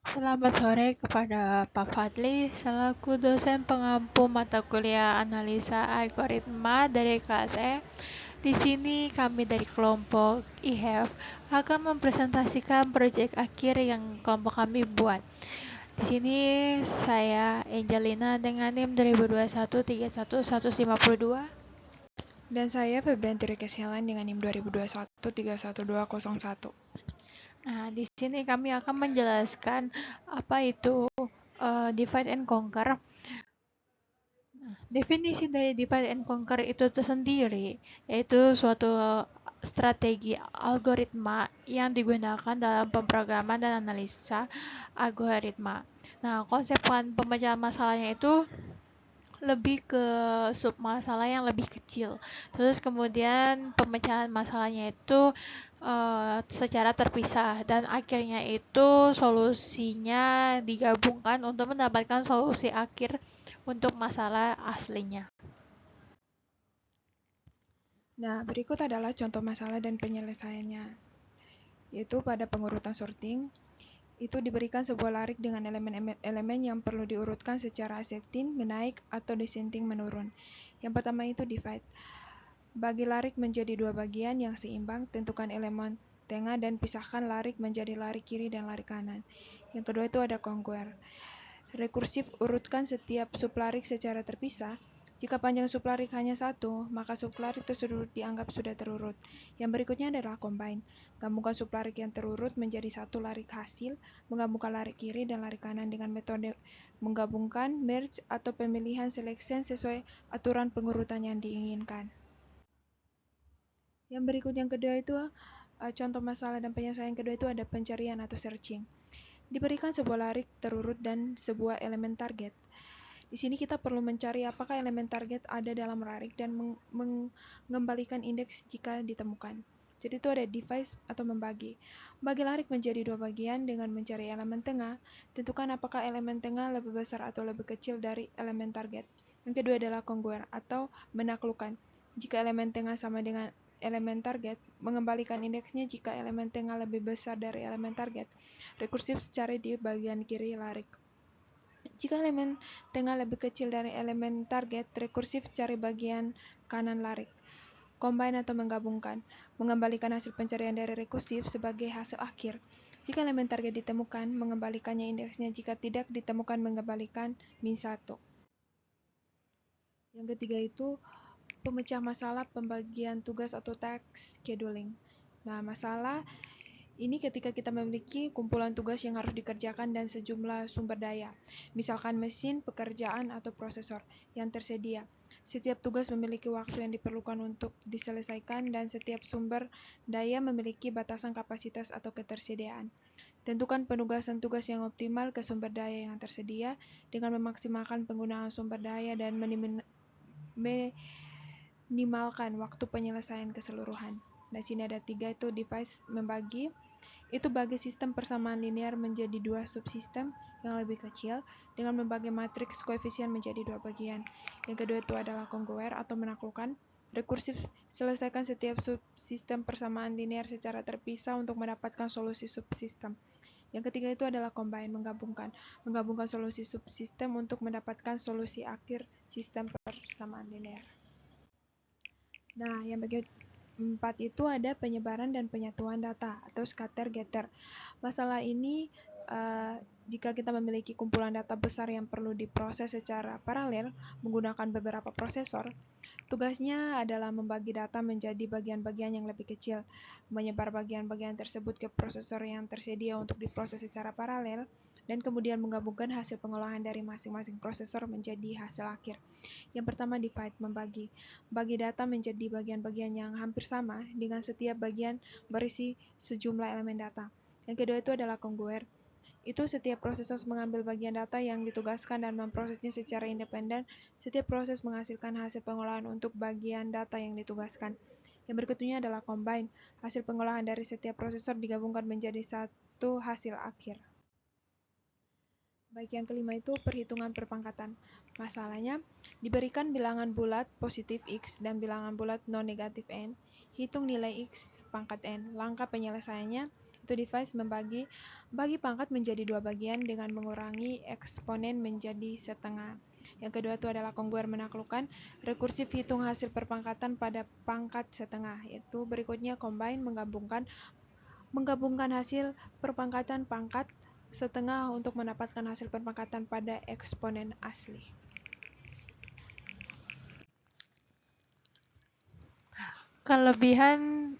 Selamat sore kepada Pak Fadli, selaku dosen pengampu mata kuliah analisa algoritma dari kelas E. Di sini kami dari kelompok IHEF akan mempresentasikan proyek akhir yang kelompok kami buat. Di sini saya Angelina dengan NIM 2021 31152. Dan saya Febrianti Rekesialan dengan NIM 2021 31201. Nah, di sini kami akan menjelaskan apa itu divide and conquer. Definisi dari divide and conquer itu tersendiri, yaitu suatu strategi algoritma yang digunakan dalam pemrograman dan analisa algoritma. Nah, konsep pemecahan masalahnya itu lebih ke sub masalah yang lebih kecil. Terus kemudian pemecahan masalahnya itu secara terpisah dan akhirnya itu solusinya digabungkan untuk mendapatkan solusi akhir untuk masalah aslinya. Nah, berikut adalah contoh masalah dan penyelesaiannya, yaitu pada pengurutan sorting, itu diberikan sebuah larik dengan elemen-elemen yang perlu diurutkan secara ascending menaik atau descending menurun. Yang pertama itu divide. Bagi larik menjadi dua bagian yang seimbang, tentukan elemen tengah dan pisahkan larik menjadi larik kiri dan larik kanan. Yang kedua itu ada conquer. Rekursif urutkan setiap sublarik secara terpisah. Jika panjang sublarik hanya satu, maka sublarik tersebut dianggap sudah terurut. Yang berikutnya adalah combine. Gabungkan sublarik yang terurut menjadi satu larik hasil, menggabungkan larik kiri dan larik kanan dengan metode menggabungkan, merge, atau pemilihan selection sesuai aturan pengurutan yang diinginkan. Yang berikut yang kedua itu contoh masalah dan penyelesaian kedua itu ada pencarian atau searching. Diberikan sebuah larik terurut dan sebuah elemen target. Di sini kita perlu mencari apakah elemen target ada dalam larik dan mengembalikan indeks jika ditemukan. Jadi itu ada divide atau membagi. Bagi larik menjadi dua bagian dengan mencari elemen tengah, tentukan apakah elemen tengah lebih besar atau lebih kecil dari elemen target. Yang kedua adalah congruer atau menaklukkan. Jika elemen tengah sama dengan elemen target, mengembalikan indeksnya jika elemen tengah lebih besar dari elemen target. Rekursif cari di bagian kiri larik. Jika elemen tengah lebih kecil dari elemen target, rekursif cari bagian kanan larik. Combine atau menggabungkan, mengembalikan hasil pencarian dari rekursif sebagai hasil akhir. Jika elemen target ditemukan, mengembalikannya indeksnya. Jika tidak ditemukan, mengembalikan min1. Yang ketiga itu pemecah masalah pembagian tugas atau task scheduling. Nah, masalah ini ketika kita memiliki kumpulan tugas yang harus dikerjakan dan sejumlah sumber daya, misalkan mesin, pekerjaan, atau prosesor yang tersedia. Setiap tugas memiliki waktu yang diperlukan untuk diselesaikan dan setiap sumber daya memiliki batasan kapasitas atau ketersediaan. Tentukan penugasan tugas yang optimal ke sumber daya yang tersedia dengan memaksimalkan penggunaan sumber daya dan minimalkan waktu penyelesaian keseluruhan. Di sini ada 3 itu device membagi. Itu bagi sistem persamaan linear menjadi dua subsistem yang lebih kecil dengan membagi matriks koefisien menjadi dua bagian. Yang kedua itu adalah congruer atau menaklukkan. Rekursif selesaikan setiap subsistem persamaan linear secara terpisah untuk mendapatkan solusi subsistem. Yang ketiga itu adalah combine, menggabungkan solusi subsistem untuk mendapatkan solusi akhir sistem persamaan linear. Nah, yang bagian 4 itu ada penyebaran dan penyatuan data atau scatter-getter. Masalah ini jika kita memiliki kumpulan data besar yang perlu diproses secara paralel menggunakan beberapa prosesor, tugasnya adalah membagi data menjadi bagian-bagian yang lebih kecil, menyebar bagian-bagian tersebut ke prosesor yang tersedia untuk diproses secara paralel, dan kemudian menggabungkan hasil pengolahan dari masing-masing prosesor menjadi hasil akhir. Yang pertama divide, membagi. Bagi data menjadi bagian-bagian yang hampir sama dengan setiap bagian berisi sejumlah elemen data. Yang kedua itu adalah congruer. Itu setiap prosesor mengambil bagian data yang ditugaskan dan memprosesnya secara independen. Setiap proses menghasilkan hasil pengolahan untuk bagian data yang ditugaskan. Yang berikutnya adalah combine. Hasil pengolahan dari setiap prosesor digabungkan menjadi satu hasil akhir. Baik, yang kelima itu perhitungan perpangkatan. Masalahnya, diberikan bilangan bulat positif X dan bilangan bulat non-negatif N. Hitung nilai X pangkat N. Langkah penyelesaiannya, Itu device bagi pangkat menjadi dua bagian dengan mengurangi eksponen menjadi setengah. Yang kedua itu adalah congruer menaklukkan rekursif hitung hasil perpangkatan pada pangkat setengah. Yaitu berikutnya combine menggabungkan hasil perpangkatan pangkat setengah untuk mendapatkan hasil perpangkatan pada eksponen asli. Kelebihan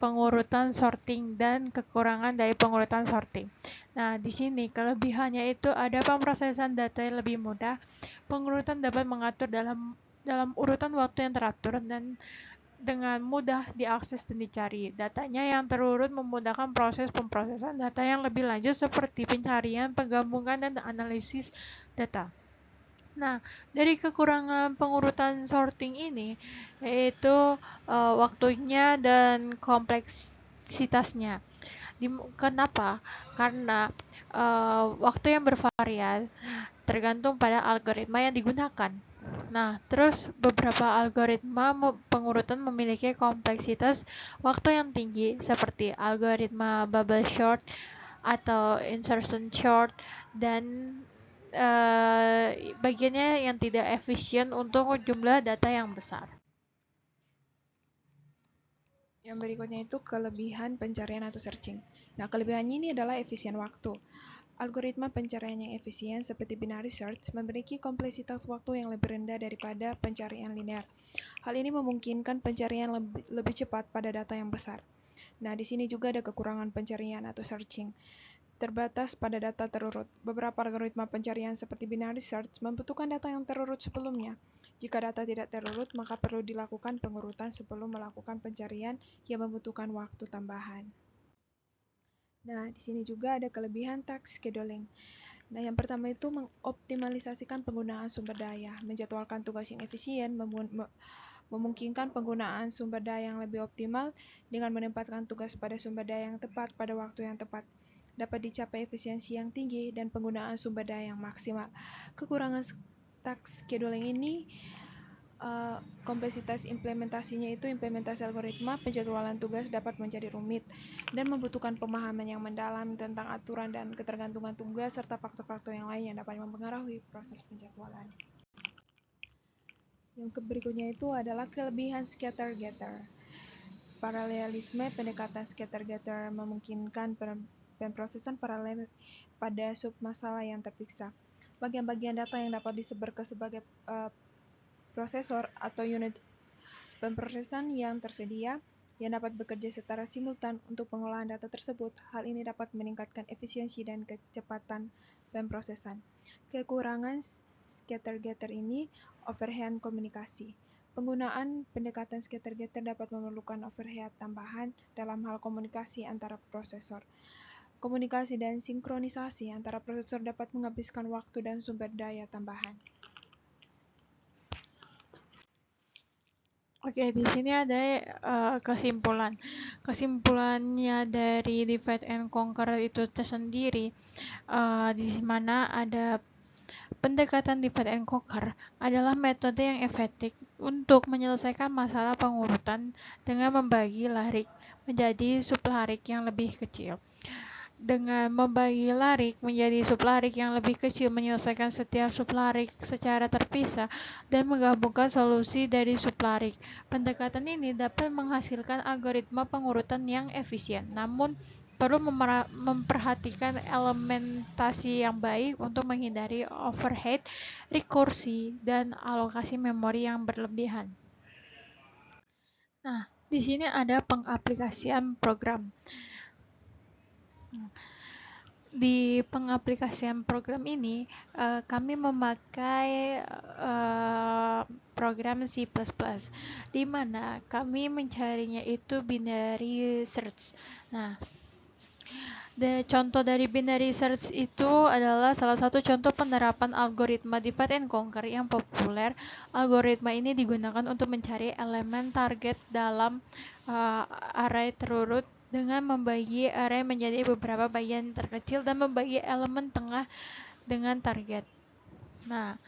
pengurutan sorting dan kekurangan dari pengurutan sorting. Nah, di sini kelebihannya itu ada pemrosesan data yang lebih mudah. Pengurutan dapat mengatur dalam urutan waktu yang teratur dan dengan mudah diakses dan dicari. Datanya yang terurut memudahkan proses pemrosesan data yang lebih lanjut seperti pencarian, penggabungan, dan analisis data. Nah, dari kekurangan pengurutan sorting ini, yaitu waktunya dan kompleksitasnya. Kenapa? Karena waktu yang bervariasi tergantung pada algoritma yang digunakan. Nah, terus beberapa algoritma pengurutan memiliki kompleksitas waktu yang tinggi seperti algoritma bubble sort atau insertion sort dan bagiannya yang tidak efisien untuk jumlah data yang besar. Yang berikutnya itu kelebihan pencarian atau searching. Nah, kelebihannya ini adalah efisien waktu. Algoritma pencarian yang efisien seperti binary search memiliki kompleksitas waktu yang lebih rendah daripada pencarian linear. Hal ini memungkinkan pencarian lebih cepat pada data yang besar. Nah, di sini juga ada kekurangan pencarian atau searching. Terbatas pada data terurut. Beberapa algoritma pencarian seperti binary search membutuhkan data yang terurut sebelumnya. Jika data tidak terurut, maka perlu dilakukan pengurutan sebelum melakukan pencarian yang membutuhkan waktu tambahan. Nah, di sini juga ada kelebihan task scheduling. Nah, yang pertama itu mengoptimalisasikan penggunaan sumber daya, menjadwalkan tugas yang efisien, memungkinkan penggunaan sumber daya yang lebih optimal dengan menempatkan tugas pada sumber daya yang tepat pada waktu yang tepat. Dapat dicapai efisiensi yang tinggi dan penggunaan sumber daya yang maksimal. Kekurangan task scheduling ini kompleksitas implementasinya itu implementasi algoritma penjadwalan tugas dapat menjadi rumit dan membutuhkan pemahaman yang mendalam tentang aturan dan ketergantungan tugas serta faktor-faktor yang lain yang dapat mempengaruhi proses penjadwalan. Yang berikutnya itu adalah kelebihan scatter-getter. Paralelisme pendekatan scatter-getter memungkinkan pemrosesan paralel pada submasalah yang terpisah. Bagian-bagian data yang dapat disebar ke sebagai prosesor atau unit pemrosesan yang tersedia yang dapat bekerja secara simultan untuk pengolahan data tersebut. Hal ini dapat meningkatkan efisiensi dan kecepatan pemrosesan. Kekurangan scatter-getter ini overhead komunikasi. Penggunaan pendekatan scatter-getter dapat memerlukan overhead tambahan dalam hal komunikasi antara prosesor. Komunikasi dan sinkronisasi antara prosesor dapat menghabiskan waktu dan sumber daya tambahan. Oke, di sini ada kesimpulan. Kesimpulannya dari divide and conquer itu tersendiri, di mana ada pendekatan divide and conquer adalah metode yang efektif untuk menyelesaikan masalah pengurutan dengan membagi larik menjadi sublarik yang lebih kecil. Dengan membagi larik menjadi sublarik yang lebih kecil, menyelesaikan setiap sublarik secara terpisah, dan menggabungkan solusi dari sublarik. Pendekatan ini dapat menghasilkan algoritma pengurutan yang efisien, namun perlu memperhatikan elementasi yang baik untuk menghindari overhead, rekursi, dan alokasi memori yang berlebihan. Nah, di sini ada pengaplikasian program. Di pengaplikasian program ini, kami memakai program C++, di mana kami mencarinya itu binary search. Nah, contoh dari binary search itu adalah salah satu contoh penerapan algoritma divide and conquer yang populer. Algoritma ini digunakan untuk mencari elemen target dalam array terurut dengan membagi array menjadi beberapa bagian terkecil dan membagi elemen tengah dengan target. Nah,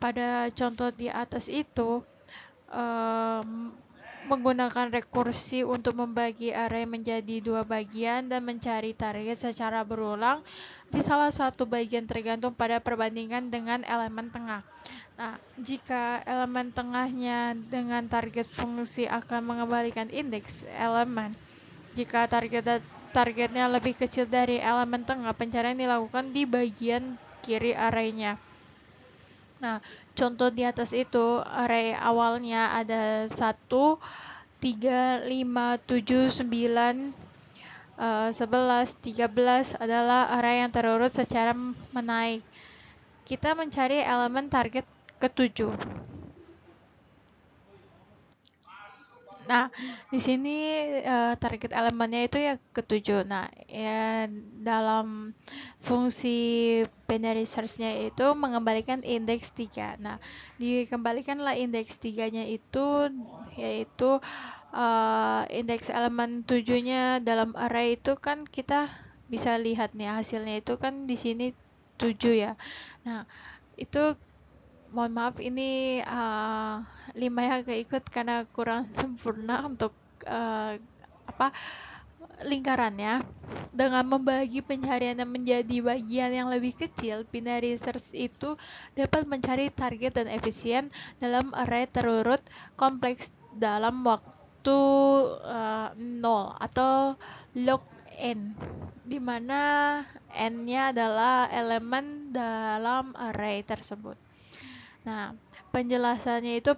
pada contoh di atas itu, menggunakan rekursi untuk membagi array menjadi dua bagian dan mencari target secara berulang di salah satu bagian tergantung pada perbandingan dengan elemen tengah. Nah, jika elemen tengahnya dengan target fungsi akan mengembalikan indeks elemen. Jika targetnya lebih kecil dari elemen tengah, pencarian dilakukan di bagian kiri arraynya. Nah, contoh di atas itu array awalnya ada 1, 3, 5, 7, 9, 11, 13 adalah array yang terurut secara menaik. Kita mencari elemen target ke-7. Nah, di sini target elemennya itu ya ke-7. Nah, ya, dalam fungsi binary search-nya itu mengembalikan indeks 3. Nah, dikembalikanlah indeks 3-nya itu yaitu indeks elemen 7-nya dalam array itu kan kita bisa lihat nih hasilnya itu kan di sini 7 ya. Nah, itu mohon maaf ini 5 yang agak ikut karena kurang sempurna untuk lingkarannya. Dengan membagi pencariannya menjadi bagian yang lebih kecil, binary search itu dapat mencari target dan efisien dalam array terurut kompleks dalam waktu 0 atau log n, di mana n-nya adalah elemen dalam array tersebut. Nah, penjelasannya itu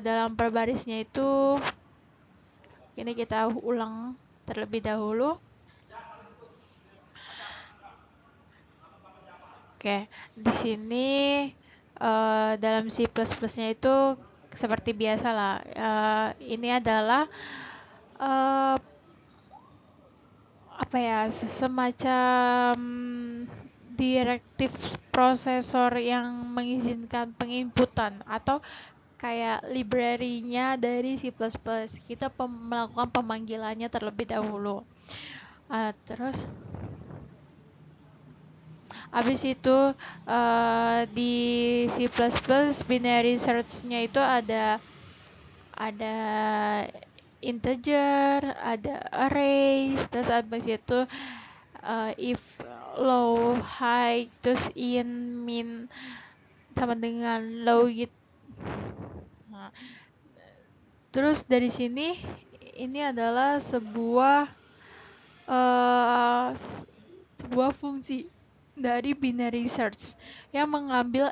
dalam perbarisnya itu ini kita ulang terlebih dahulu. Oke, di sini dalam C++-nya itu seperti biasa lah. Ini adalah semacam direktif prosesor yang mengizinkan penginputan atau kayak library-nya dari C++. Kita melakukan pemanggilannya terlebih dahulu. Terus habis itu di C++ binary search-nya itu ada integer, ada array, terus habis itu if low, high, terus in, min sama dengan low gitu. Nah, terus dari sini ini adalah sebuah fungsi dari binary search yang mengambil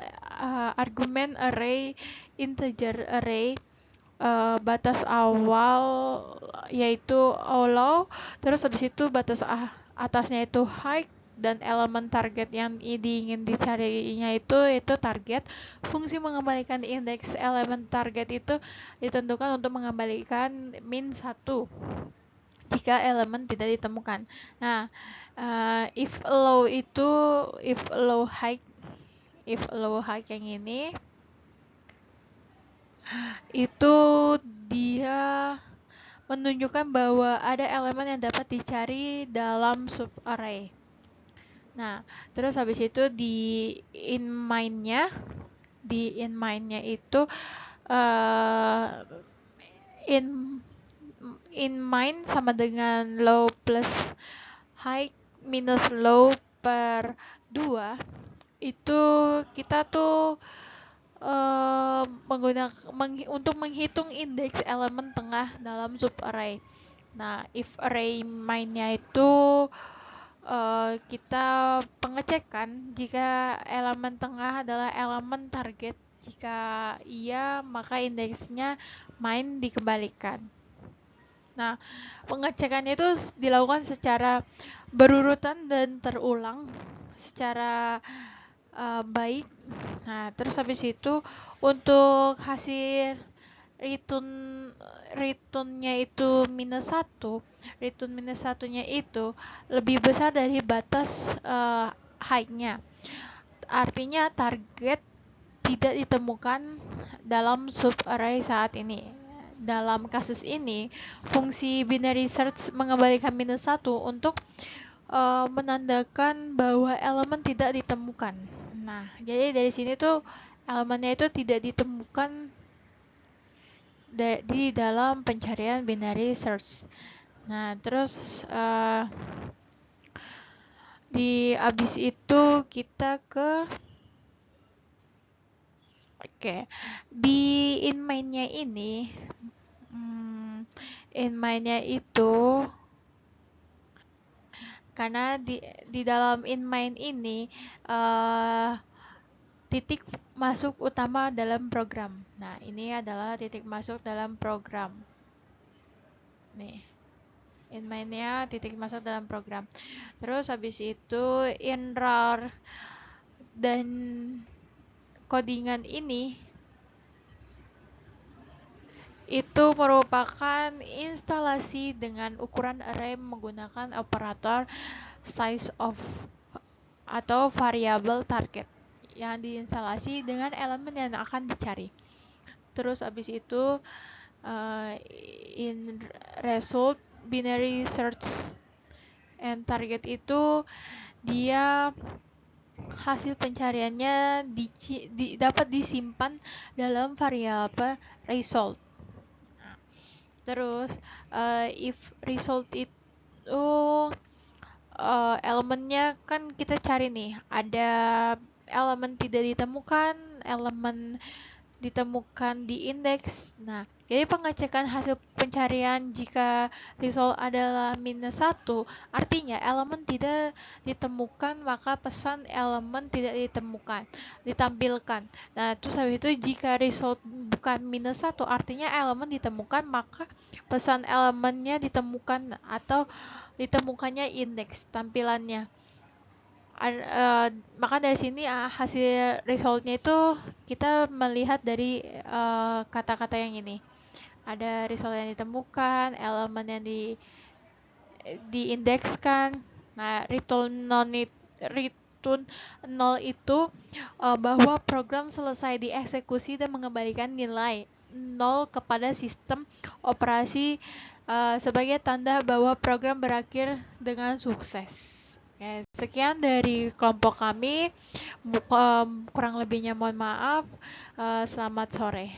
argumen array, integer array, batas awal yaitu low, terus habis itu batas atasnya itu high, dan elemen target yang ingin dicarinya itu target. Fungsi mengembalikan indeks elemen target itu ditentukan untuk mengembalikan min 1 jika elemen tidak ditemukan. Nah, if low high yang ini itu dia menunjukkan bahwa ada elemen yang dapat dicari dalam subarray. Nah, terus habis itu di in main-nya itu in main sama dengan low plus high minus low per 2. Itu kita tuh untuk menghitung indeks elemen tengah dalam subarray. Nah, if array mainnya itu kita pengecekan jika elemen tengah adalah elemen target. Jika iya, maka indeksnya main dikembalikan. Nah, pengecekannya itu dilakukan secara berurutan dan terulang secara baik. Nah, terus habis itu untuk hasil returnnya itu -1, return -1-nya itu lebih besar dari batas high-nya. Artinya target tidak ditemukan dalam subarray saat ini. Dalam kasus ini, fungsi binary search mengembalikan -1 untuk menandakan bahwa elemen tidak ditemukan. Nah, jadi dari sini tuh elemennya itu tidak ditemukan di dalam pencarian binary search. Nah, terus abis itu kita ke di in-main-nya ini, in-main-nya itu karena di dalam in-main ini titik masuk utama dalam program. Nah, ini adalah titik masuk dalam program. Nih, in-main-nya titik masuk dalam program. Terus habis itu in rar dan codingan ini itu merupakan instalasi dengan ukuran array menggunakan operator size of atau variabel target yang diinstalasi dengan elemen yang akan dicari. Terus habis itu in result binary search and target itu dia hasil pencariannya dapat disimpan dalam variabel result. Terus if result itu elemennya kan kita cari nih, ada elemen tidak ditemukan, elemen ditemukan di indeks. Nah, jadi pengecekan hasil pencarian jika result adalah -1, artinya elemen tidak ditemukan, maka pesan elemen tidak ditemukan ditampilkan. Nah, terus habis itu jika result bukan -1, artinya elemen ditemukan, maka pesan elemennya ditemukan atau ditemukannya indeks tampilannya. Maka dari sini hasil resultnya itu kita melihat dari kata-kata yang ini. Ada result yang ditemukan, elemen yang diindekskan. Nah, return null itu bahwa program selesai dieksekusi dan mengembalikan nilai 0 kepada sistem operasi sebagai tanda bahwa program berakhir dengan sukses. Oke, sekian dari kelompok kami. Kurang lebihnya mohon maaf. Selamat sore.